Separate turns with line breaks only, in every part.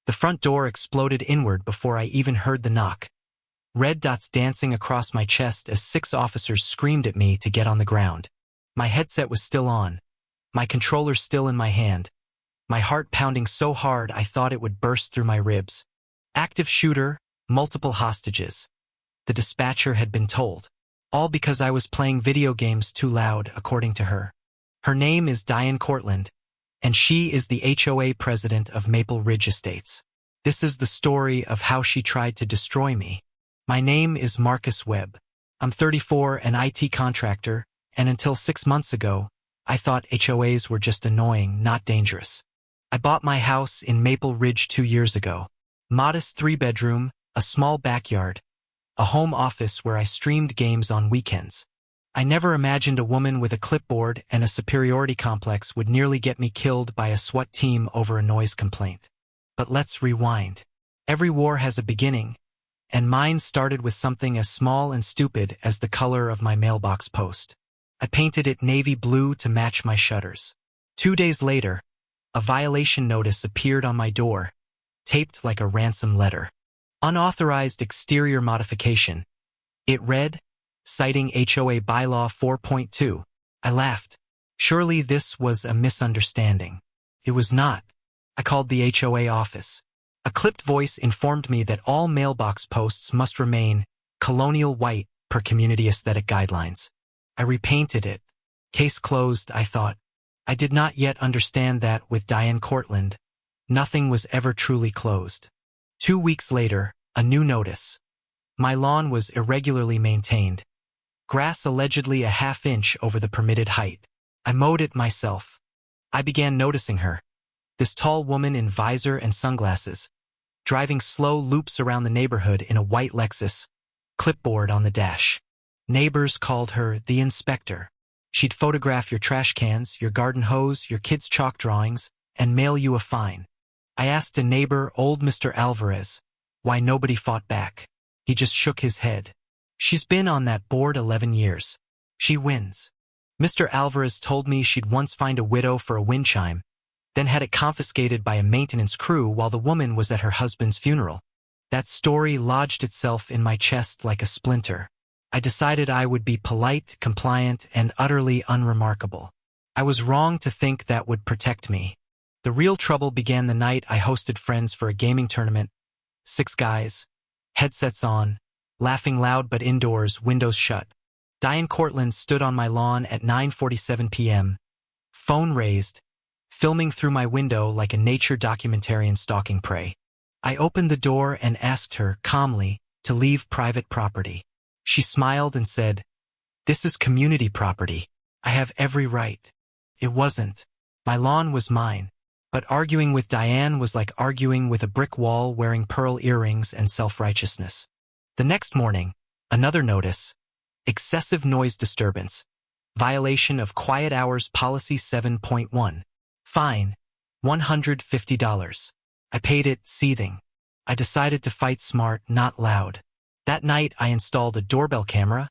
The front door exploded inward before I even heard the knock. Red dots dancing across my chest as 6 officers screamed at me to get on the ground. My headset was still on, my controller still in my hand, my heart pounding so hard I thought it would burst through my ribs. Active shooter, multiple hostages. The dispatcher had been told. All because I was playing video games too loud, according to her. Her name is Diane Cortland, and she is the HOA president of Maple Ridge Estates. This is the story of how she tried to destroy me. My name is Marcus Webb. I'm 34, an IT contractor, and until 6 months ago, I thought HOAs were just annoying, not dangerous. I bought my house in Maple Ridge 2 years ago. Modest 3-bedroom, a small backyard, a home office where I streamed games on weekends. I never imagined a woman with a clipboard and a superiority complex would nearly get me killed by a SWAT team over a noise complaint. But let's rewind. Every war has a beginning, and mine started with something as small and stupid as the color of my mailbox post. I painted it navy blue to match my shutters. 2 days later, a violation notice appeared on my door, taped like a ransom letter. Unauthorized exterior modification. It read, citing HOA Bylaw 4.2. I laughed. Surely this was a misunderstanding. It was not. I called the HOA office. A clipped voice informed me that all mailbox posts must remain colonial white per community aesthetic guidelines. I repainted it. Case closed, I thought. I did not yet understand that with Diane Cortland, nothing was ever truly closed. 2 weeks later, a new notice. My lawn was irregularly maintained. Grass allegedly a half-inch over the permitted height. I mowed it myself. I began noticing her. This tall woman in visor and sunglasses, driving slow loops around the neighborhood in a white Lexus, clipboard on the dash. Neighbors called her the inspector. She'd photograph your trash cans, your garden hose, your kids' chalk drawings, and mail you a fine. I asked a neighbor, old Mr. Alvarez, why nobody fought back. He just shook his head. She's been on that board 11 years. She wins. Mr. Alvarez told me she'd once fined a widow for a wind chime, then had it confiscated by a maintenance crew while the woman was at her husband's funeral. That story lodged itself in my chest like a splinter. I decided I would be polite, compliant, and utterly unremarkable. I was wrong to think that would protect me. The real trouble began the night I hosted friends for a gaming tournament. 6 guys, headsets on, laughing loud but indoors, windows shut. Diane Cortland stood on my lawn at 9:47 p.m., phone raised, filming through my window like a nature documentarian stalking prey. I opened the door and asked her, calmly, to leave private property. She smiled and said, "This is community property. I have every right." It wasn't. My lawn was mine. But arguing with Diane was like arguing with a brick wall wearing pearl earrings and self-righteousness. The next morning, another notice. Excessive noise disturbance. Violation of Quiet Hours Policy 7.1. Fine, $150. I paid it, seething. I decided to fight smart, not loud. That night, I installed a doorbell camera,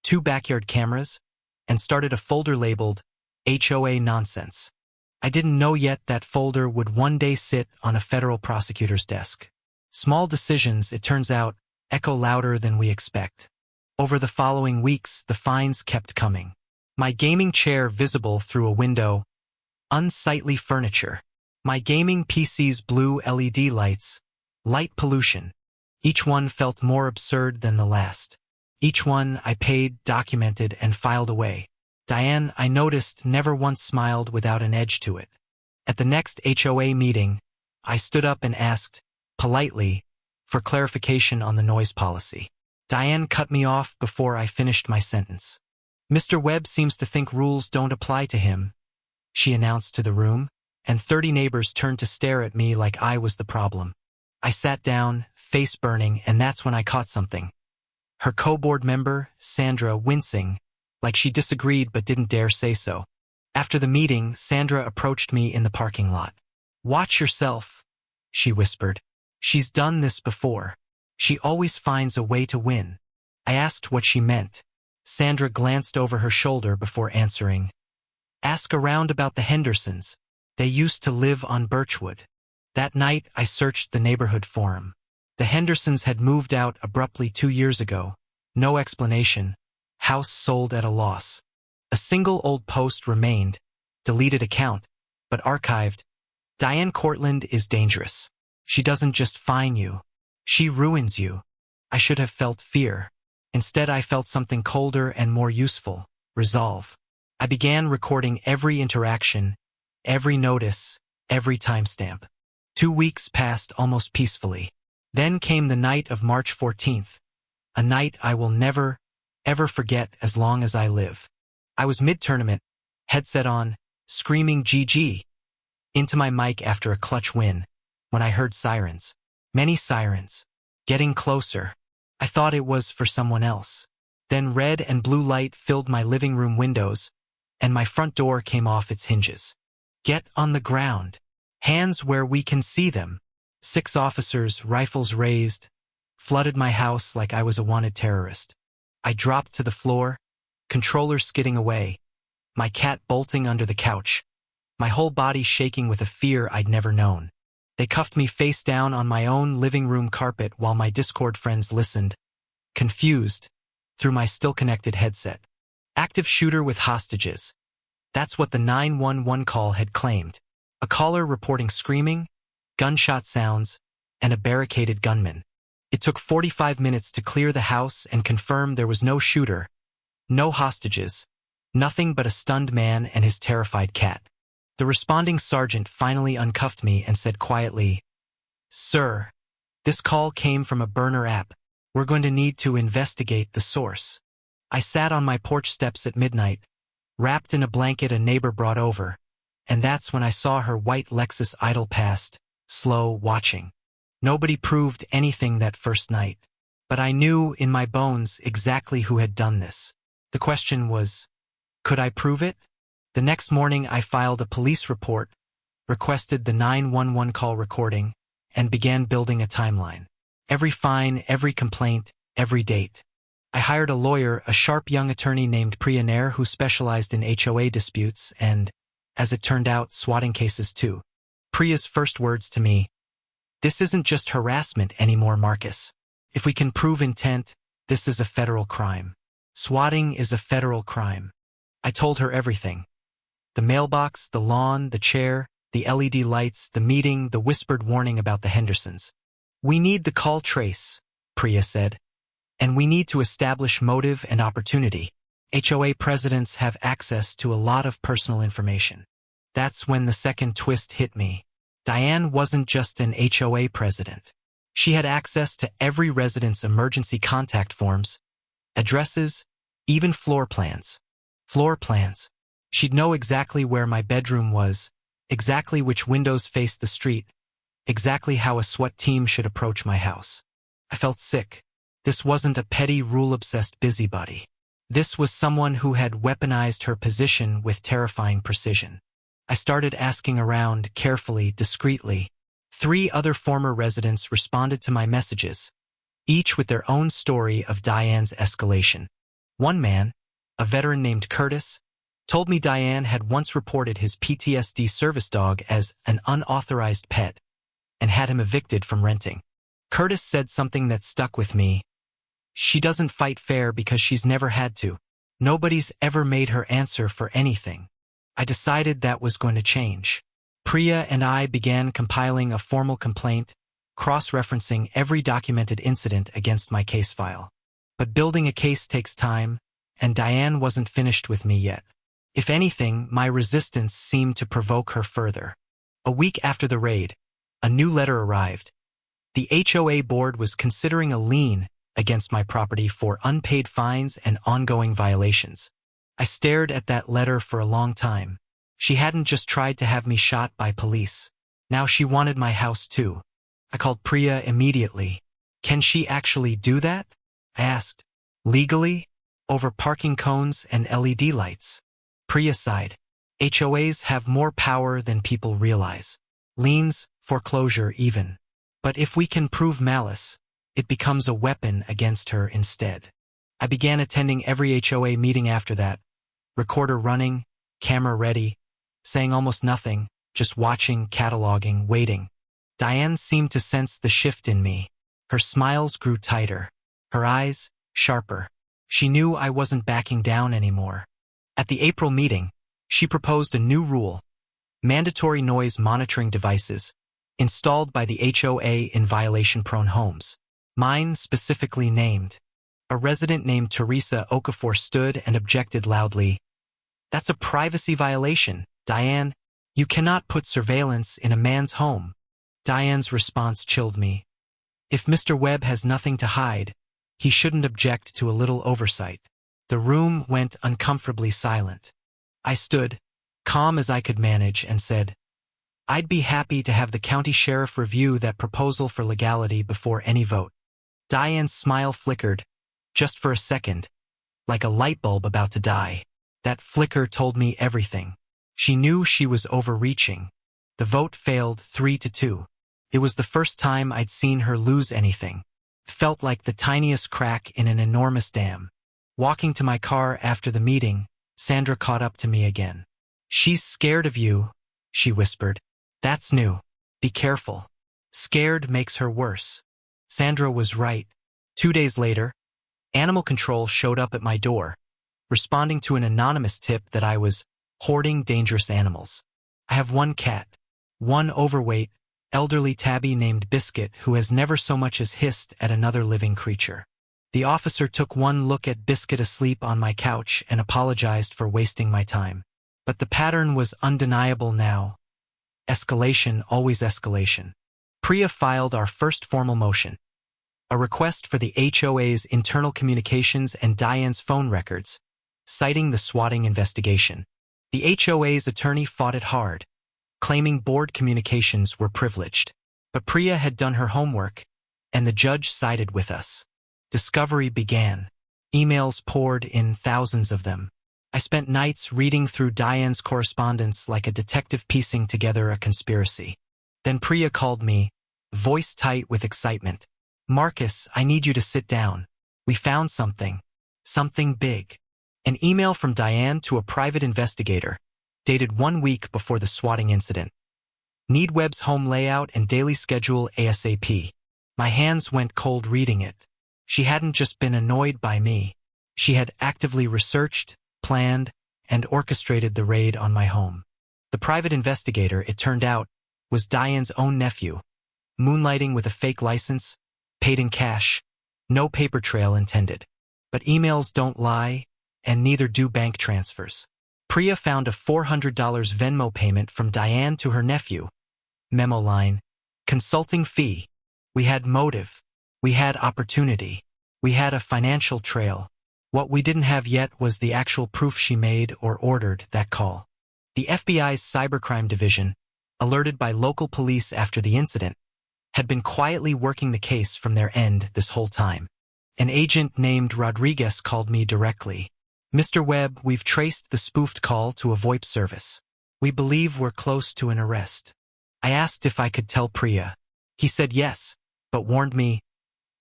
2 backyard cameras, and started a folder labeled HOA Nonsense. I didn't know yet that folder would one day sit on a federal prosecutor's desk. Small decisions, it turns out, echo louder than we expect. Over the following weeks, the fines kept coming. My gaming chair visible through a window, unsightly furniture. My gaming PC's blue LED lights, light pollution. Each one felt more absurd than the last. Each one I paid, documented, and filed away. Diane, I noticed, never once smiled without an edge to it. At the next HOA meeting, I stood up and asked, politely, for clarification on the noise policy. Diane cut me off before I finished my sentence. "Mr. Webb seems to think rules don't apply to him," she announced to the room, and 30 neighbors turned to stare at me like I was the problem. I sat down, face burning, and that's when I caught something. Her co-board member, Sandra, wincing, like she disagreed but didn't dare say so. After the meeting, Sandra approached me in the parking lot. "Watch yourself," she whispered. "She's done this before. She always finds a way to win." I asked what she meant. Sandra glanced over her shoulder before answering. "Ask around about the Hendersons. They used to live on Birchwood." That night, I searched the neighborhood forum. The Hendersons had moved out abruptly 2 years ago. No explanation. House sold at a loss. A single old post remained, deleted account, but archived. Diane Cortland is dangerous. She doesn't just fine you. She ruins you. I should have felt fear. Instead, I felt something colder and more useful, resolve. I began recording every interaction, every notice, every timestamp. 2 weeks passed almost peacefully. Then came the night of March 14th, a night I will never, ever forget as long as I live. I was mid-tournament, headset on, screaming GG into my mic after a clutch win, when I heard sirens. Many sirens. Getting closer. I thought it was for someone else. Then red and blue light filled my living room windows, and my front door came off its hinges. Get on the ground. Hands where we can see them. 6 officers, rifles raised, flooded my house like I was a wanted terrorist. I dropped to the floor, controller skidding away, my cat bolting under the couch, my whole body shaking with a fear I'd never known. They cuffed me face down on my own living room carpet while my Discord friends listened, confused, through my still-connected headset. Active shooter with hostages. That's what the 911 call had claimed. A caller reporting screaming, gunshot sounds, and a barricaded gunman. It took 45 minutes to clear the house and confirm there was no shooter, no hostages, nothing but a stunned man and his terrified cat. The responding sergeant finally uncuffed me and said quietly, "Sir, this call came from a burner app. We're going to need to investigate the source." I sat on my porch steps at midnight, wrapped in a blanket a neighbor brought over, and that's when I saw her white Lexus idle past, slow, watching. Nobody proved anything that first night, but I knew in my bones exactly who had done this. The question was, could I prove it? The next morning I filed a police report, requested the 911 call recording, and began building a timeline. Every fine, every complaint, every date. I hired a lawyer, a sharp young attorney named Priya Nair who specialized in HOA disputes and, as it turned out, swatting cases too. Priya's first words to me, "This isn't just harassment anymore, Marcus. If we can prove intent, this is a federal crime. Swatting is a federal crime." I told her everything. The mailbox, the lawn, the chair, the LED lights, the meeting, the whispered warning about the Hendersons. "We need the call trace," Priya said, "and we need to establish motive and opportunity. HOA presidents have access to a lot of personal information." That's when the second twist hit me. Diane wasn't just an HOA president. She had access to every resident's emergency contact forms, addresses, even floor plans. Floor plans. She'd know exactly where my bedroom was, exactly which windows faced the street, exactly how a SWAT team should approach my house. I felt sick. This wasn't a petty, rule-obsessed busybody. This was someone who had weaponized her position with terrifying precision. I started asking around, carefully, discreetly. 3 other former residents responded to my messages, each with their own story of Diane's escalation. One man, a veteran named Curtis, told me Diane had once reported his PTSD service dog as an unauthorized pet and had him evicted from renting. Curtis said something that stuck with me. "She doesn't fight fair because she's never had to. Nobody's ever made her answer for anything." I decided that was going to change. Priya and I began compiling a formal complaint, cross-referencing every documented incident against my case file. But building a case takes time, and Diane wasn't finished with me yet. If anything, my resistance seemed to provoke her further. A week after the raid, a new letter arrived. The HOA board was considering a lien against my property for unpaid fines and ongoing violations. I stared at that letter for a long time. She hadn't just tried to have me shot by police. Now she wanted my house too. I called Priya immediately. "Can she actually do that?" I asked. "Legally? Over parking cones and LED lights?" Priya sighed. "HOAs have more power than people realize. Liens, foreclosure even. But if we can prove malice, it becomes a weapon against her instead." I began attending every HOA meeting after that, recorder running, camera ready, saying almost nothing, just watching, cataloging, waiting. Diane seemed to sense the shift in me. Her smiles grew tighter, her eyes sharper. She knew I wasn't backing down anymore. At the April meeting, she proposed a new rule: mandatory noise monitoring devices installed by the HOA in violation-prone homes. Mine specifically named. A resident named Teresa Okafor stood and objected loudly. "That's a privacy violation, Diane. You cannot put surveillance in a man's home." Diane's response chilled me. If Mr. Webb has nothing to hide, he shouldn't object to a little oversight. The room went uncomfortably silent. I stood, calm as I could manage, and said, "I'd be happy to have the county sheriff review that proposal for legality before any vote." Diane's smile flickered, just for a second, like a light bulb about to die. That flicker told me everything. She knew she was overreaching. The vote failed 3-2. It was the first time I'd seen her lose anything. It felt like the tiniest crack in an enormous dam. Walking to my car after the meeting, Sandra caught up to me again. "She's scared of you," she whispered. "That's new. Be careful. Scared makes her worse." Sandra was right. 2 days later, Animal Control showed up at my door, responding to an anonymous tip that I was hoarding dangerous animals. I have one cat, one overweight, elderly tabby named Biscuit who has never so much as hissed at another living creature. The officer took one look at Biscuit asleep on my couch and apologized for wasting my time. But the pattern was undeniable now. Escalation, always escalation. Priya filed our first formal motion, a request for the HOA's internal communications and Diane's phone records, citing the swatting investigation. The HOA's attorney fought it hard, claiming board communications were privileged. But Priya had done her homework, and the judge sided with us. Discovery began. Emails poured in, thousands of them. I spent nights reading through Diane's correspondence like a detective piecing together a conspiracy. Then Priya called me, voice tight with excitement. "Marcus, I need you to sit down. We found something. Something big." An email from Diane to a private investigator, dated 1 week before the swatting incident. "Need Webb's home layout and daily schedule ASAP." My hands went cold reading it. She hadn't just been annoyed by me. She had actively researched, planned, and orchestrated the raid on my home. The private investigator, it turned out, was Diane's own nephew, moonlighting with a fake license, paid in cash, no paper trail intended. But emails don't lie, and neither do bank transfers. Priya found a $400 Venmo payment from Diane to her nephew. Memo line, "Consulting fee." We had motive. We had opportunity. We had a financial trail. What we didn't have yet was the actual proof she made or ordered that call. The FBI's cybercrime division, alerted by local police after the incident, had been quietly working the case from their end this whole time. An agent named Rodriguez called me directly. "Mr. Webb, we've traced the spoofed call to a VoIP service. We believe we're close to an arrest." I asked if I could tell Priya. He said yes, but warned me,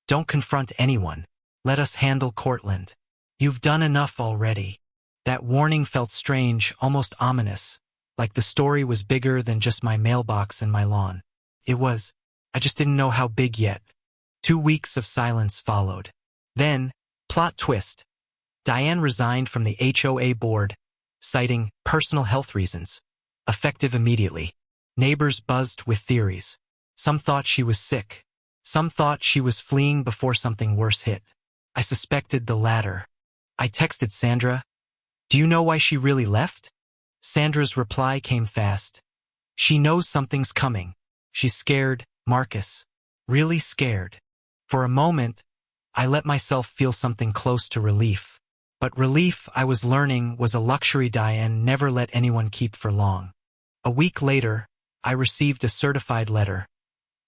"Don't confront anyone. Let us handle Cortland. You've done enough already." That warning felt strange, almost ominous, like the story was bigger than just my mailbox and my lawn. It was. I just didn't know how big yet. 2 weeks of silence followed. Then, plot twist. Diane resigned from the HOA board, citing personal health reasons, effective immediately. Neighbors buzzed with theories. Some thought she was sick. Some thought she was fleeing before something worse hit. I suspected the latter. I texted Sandra, "Do you know why she really left?" Sandra's reply came fast. "She knows something's coming. She's scared, Marcus. Really scared." For a moment, I let myself feel something close to relief. But relief, I was learning, was a luxury Diane never let anyone keep for long. A week later, I received a certified letter.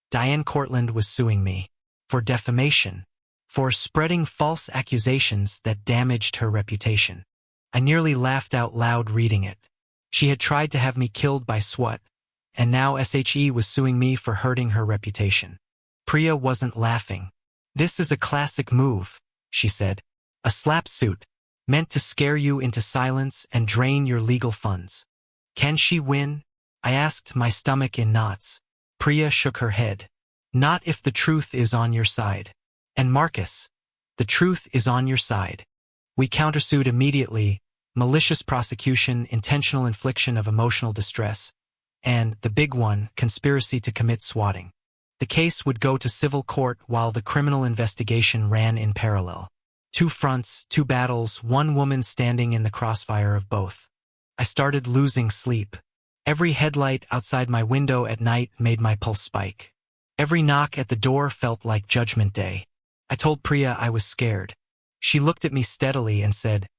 Diane Cortland was suing me for defamation, for spreading false accusations that damaged her reputation. I nearly laughed out loud reading it. She had tried to have me killed by SWAT, and now SHE was suing me for hurting her reputation. Priya wasn't laughing. "This is a classic move," she said. "A slap suit, meant to scare you into silence and drain your legal funds." Can she win? I asked, my stomach in knots. Priya shook her head. Not if the truth is on your side. And Marcus, the truth is on your side. We countersued immediately, malicious prosecution, intentional infliction of emotional distress, and, the big one, conspiracy to commit swatting. The case would go to civil court while the criminal investigation ran in parallel. 2 fronts, 2 battles, 1 woman standing in the crossfire of both. I started losing sleep. Every headlight outside my window at night made my pulse spike. Every knock at the door felt like Judgment Day. I told Priya I was scared. She looked at me steadily and said,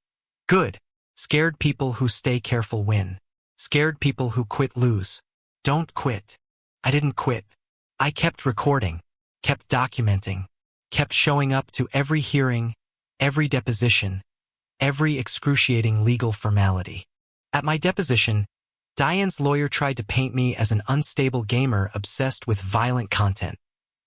"Good. Scared people who stay careful win. Scared people who quit lose. Don't quit." I didn't quit. I kept recording, kept documenting, kept showing up to every hearing, every deposition, every excruciating legal formality. At my deposition, Diane's lawyer tried to paint me as an unstable gamer obsessed with violent content,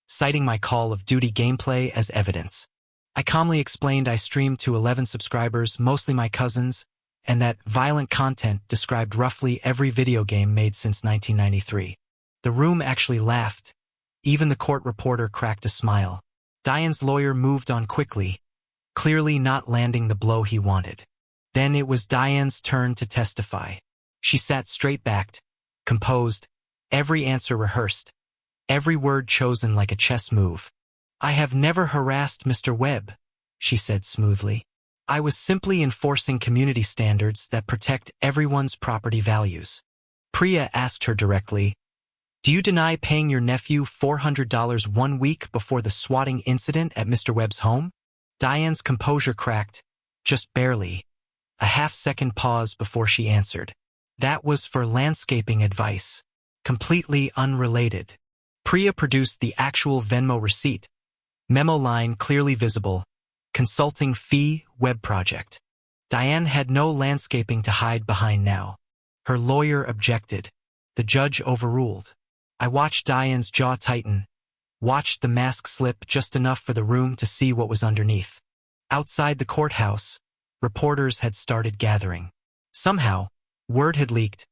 citing my Call of Duty gameplay as evidence. I calmly explained I streamed to 11 subscribers, mostly my cousins, and that violent content described roughly every video game made since 1993. The room actually laughed. Even the court reporter cracked a smile. Diane's lawyer moved on quickly, clearly not landing the blow he wanted. Then it was Diane's turn to testify. She sat straight-backed, composed, every answer rehearsed, every word chosen like a chess move. "I have never harassed Mr. Webb," she said smoothly. "I was simply enforcing community standards that protect everyone's property values." Priya asked her directly, "Do you deny paying your nephew $400 1 week before the swatting incident at Mr. Webb's home?" Diane's composure cracked, just barely. A half-second pause before she answered. "That was for landscaping advice. Completely unrelated." Priya produced the actual Venmo receipt. Memo line clearly visible. Consulting fee, web project. Diane had no landscaping to hide behind now. Her lawyer objected. The judge overruled. I watched Diane's jaw tighten, watched the mask slip just enough for the room to see what was underneath. Outside the courthouse, reporters had started gathering. Somehow, word had leaked.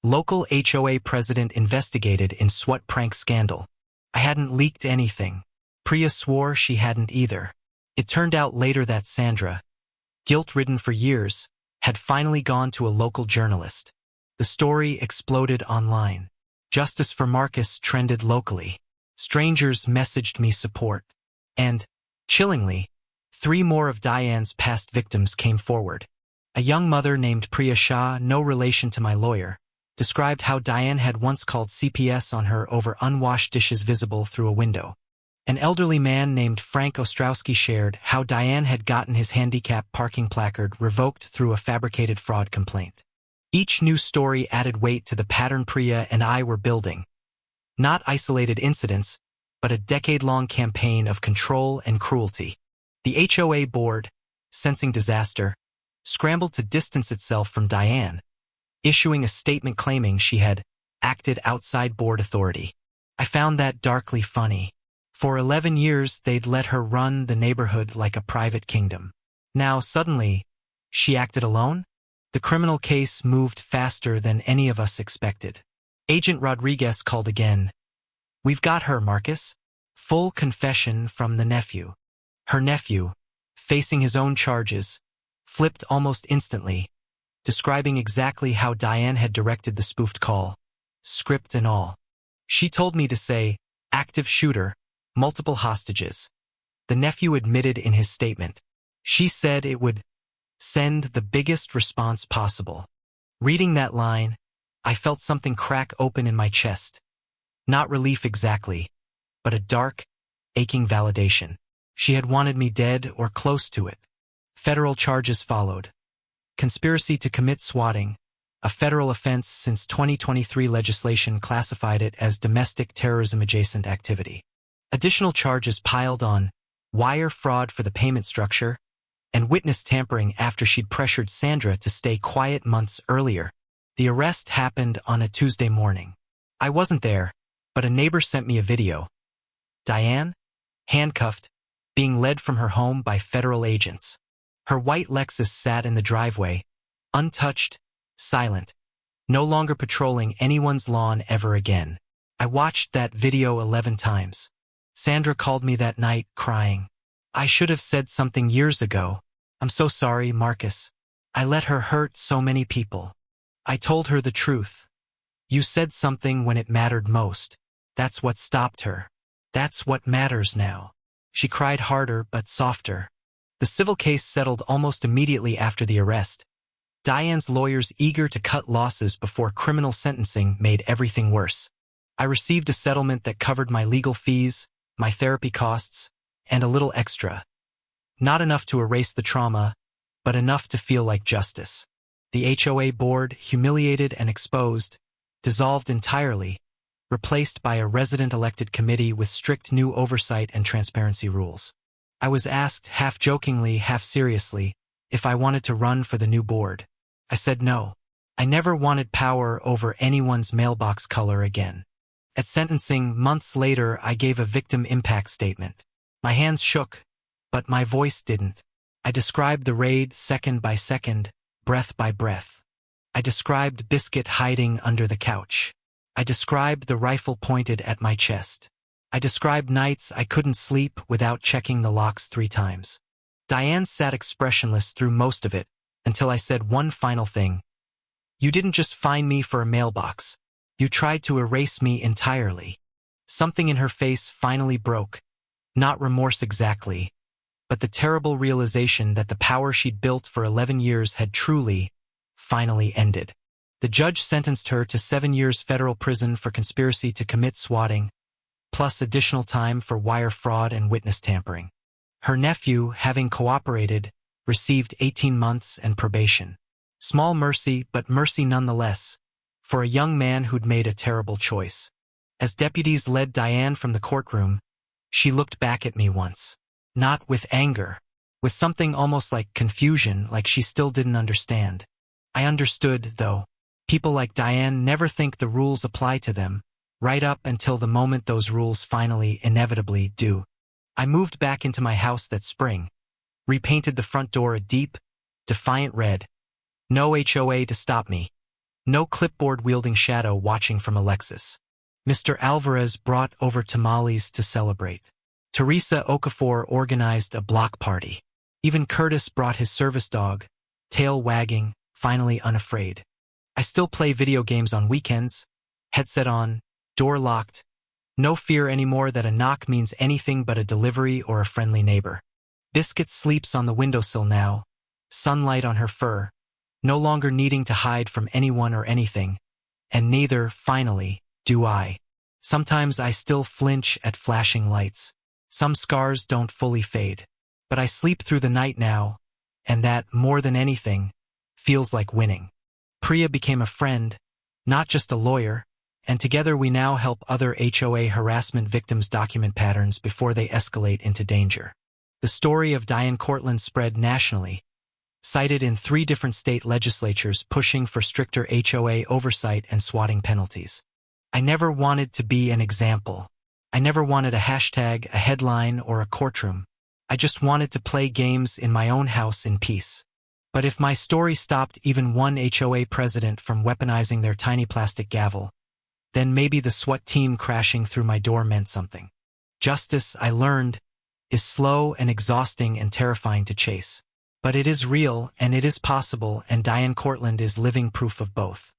Local HOA president investigated in SWAT prank scandal. I hadn't leaked anything. Priya swore she hadn't either. It turned out later that Sandra, guilt-ridden for years, had finally gone to a local journalist. The story exploded online. Justice for Marcus trended locally. Strangers messaged me support. And, chillingly, 3 more of Diane's past victims came forward. A young mother named Priya Shah, no relation to my lawyer, described how Diane had once called CPS on her over unwashed dishes visible through a window. An elderly man named Frank Ostrowski shared how Diane had gotten his handicap parking placard revoked through a fabricated fraud complaint. Each new story added weight to the pattern Priya and I were building. Not isolated incidents, but a decade-long campaign of control and cruelty. The HOA board, sensing disaster, scrambled to distance itself from Diane, issuing a statement claiming she had acted outside board authority. I found that darkly funny. For 11 years, they'd let her run the neighborhood like a private kingdom. Now, suddenly, she acted alone? The criminal case moved faster than any of us expected. Agent Rodriguez called again. "We've got her, Marcus." Full confession from the nephew. Her nephew, facing his own charges, flipped almost instantly, describing exactly how Diane had directed the spoofed call, script and all. She told me to say, "active shooter, multiple hostages." The nephew admitted in his statement. She said it would send the biggest response possible. Reading that line, I felt something crack open in my chest. Not relief exactly, but a dark, aching validation. She had wanted me dead or close to it. Federal charges followed. Conspiracy to commit swatting, a federal offense since 2023 legislation classified it as domestic terrorism-adjacent activity. Additional charges piled on: wire fraud for the payment structure, and witness tampering after she'd pressured Sandra to stay quiet months earlier. The arrest happened on a Tuesday morning. I wasn't there, but a neighbor sent me a video. Diane, handcuffed, being led from her home by federal agents. Her white Lexus sat in the driveway, untouched, silent, no longer patrolling anyone's lawn ever again. I watched that video 11 times. Sandra called me that night, crying. I should have said something years ago. I'm so sorry, Marcus. I let her hurt so many people. I told her the truth. You said something when it mattered most. That's what stopped her. That's what matters now. She cried harder but softer. The civil case settled almost immediately after the arrest. Diane's lawyers, eager to cut losses before criminal sentencing, made everything worse. I received a settlement that covered my legal fees, my therapy costs, and a little extra. Not enough to erase the trauma, but enough to feel like justice. The HOA board, humiliated and exposed, dissolved entirely, replaced by a resident-elected committee with strict new oversight and transparency rules. I was asked, half jokingly, half seriously, if I wanted to run for the new board. I said no. I never wanted power over anyone's mailbox color again. At sentencing, months later, I gave a victim impact statement. My hands shook, but my voice didn't. I described the raid second by second, breath by breath. I described Biscuit hiding under the couch. I described the rifle pointed at my chest. I described nights I couldn't sleep without checking the locks 3 times. Diane sat expressionless through most of it, until I said one final thing. You didn't just fine me for a mailbox. You tried to erase me entirely. Something in her face finally broke. Not remorse exactly, but the terrible realization that the power she'd built for 11 years had truly, finally ended. The judge sentenced her to 7 years federal prison for conspiracy to commit swatting, plus additional time for wire fraud and witness tampering. Her nephew, having cooperated, received 18 months and probation. Small mercy, but mercy nonetheless, for a young man who'd made a terrible choice. As deputies led Diane from the courtroom, she looked back at me once. Not with anger, with something almost like confusion, like she still didn't understand. I understood, though. People like Diane never think the rules apply to them, right up until the moment those rules finally, inevitably, do. I moved back into my house that spring, repainted the front door a deep, defiant red. No HOA to stop me. No clipboard-wielding shadow watching from Alexis. Mr. Alvarez brought over tamales to celebrate. Teresa Okafor organized a block party. Even Curtis brought his service dog, tail wagging, finally unafraid. I still play video games on weekends, headset on, door locked. No fear anymore that a knock means anything but a delivery or a friendly neighbor. Biscuit sleeps on the windowsill now, sunlight on her fur, no longer needing to hide from anyone or anything, and neither, finally, do I. Sometimes I still flinch at flashing lights. Some scars don't fully fade. But I sleep through the night now, and that, more than anything, feels like winning. Priya became a friend, not just a lawyer, and together we now help other HOA harassment victims document patterns before they escalate into danger. The story of Diane Cortland spread nationally, cited in 3 different state legislatures pushing for stricter HOA oversight and swatting penalties. I never wanted to be an example. I never wanted a hashtag, a headline, or a courtroom. I just wanted to play games in my own house in peace. But if my story stopped even one HOA president from weaponizing their tiny plastic gavel, then maybe the SWAT team crashing through my door meant something. Justice, I learned, is slow and exhausting and terrifying to chase. But it is real, and it is possible, and Diane Cortland is living proof of both.